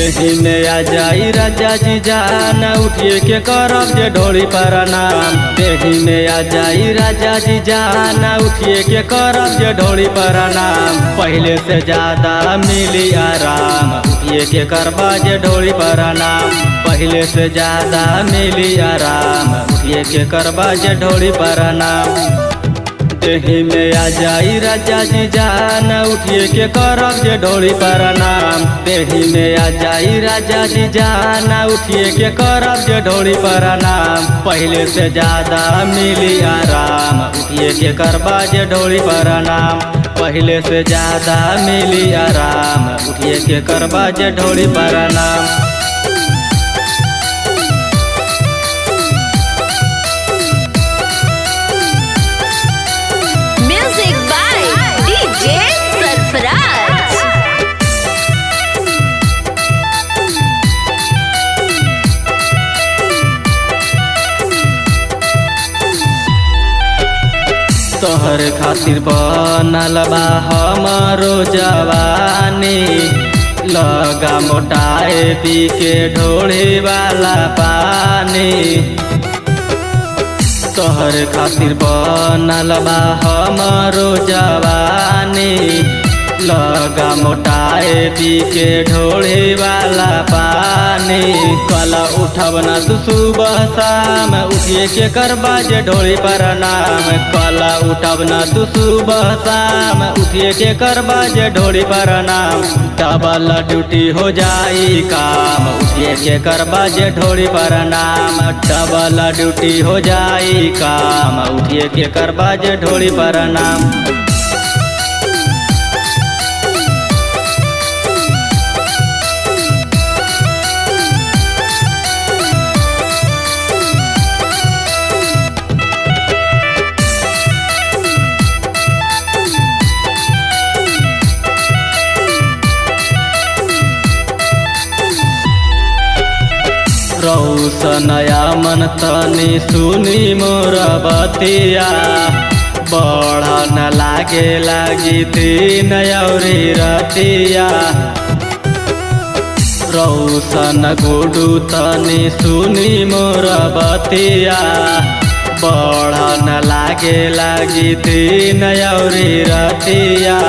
देही में आ जाई राजा जी जान उठिए के करब जे ढोली प्रणाम। देही में आ जाई राजा जी जान उठिए के करब जे ढोली प्रणाम। पहले से ज्यादा मिली आराम उठिए के करबा जे ढोली प्रणाम। पहले से ज्यादा मिली आराम उठिए के करबा जे ढोली प्रणाम। देही में आ जाई राजा जी जान उठिए के करब जे ढोली प्रणाम। देही में आ जाई राजा जी जान उठिए के करब जे ढोली प्रणाम। पहले से ज्यादा मिली आराम उठिए के करबा जे ढोली प्रणाम। पहले से ज्यादा मिली आराम उठिए के करबा जे ढोली प्रणाम। तोहर खातिर बनल बा हमारो जवानी। लगा मोटाए पी के ढोली वाला पानी। तोहर खातिर बनल बा हमारो जवानी। लगा मोटाए पी के ढोली वाला पानी। कला उठब न तू सुबह शाम उठिए के करबा जे ढोली प्रणाम। कला उठब न तू सुबह शाम उठिए के करबा जे ढोली प्रणाम। डबल ड्यूटी हो जाई काम उठिए के करबा जे ढोली प्रणाम। डबल ड्यूटी हो जाई काम उठिए के करबा जे ढोली प्रणाम। रौशनया मन तनी सुनी मोर बतिया। बढ़ा न लागे लागी दिन औरी रतिया। रौशन गुडू तनी सुनी मोर बतिया। बढ़ा न लागे लागी दिन औरी रतिया।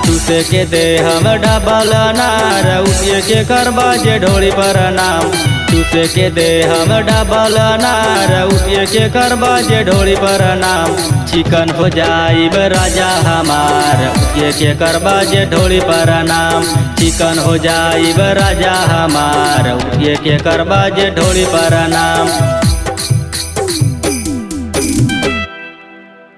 तुसे के दे हम डबल नार उठिए के करबा जे ढोली प्रणाम। तुसे के दे हम डबल नार उठिए के करबा जे ढोली प्रणाम। चिकन हो जाइब राजा हमार उठिए के करबा जे ढोली प्रणाम। चिकन हो जाइब राजा हमार उठिए के करबा जे ढोली प्रणाम।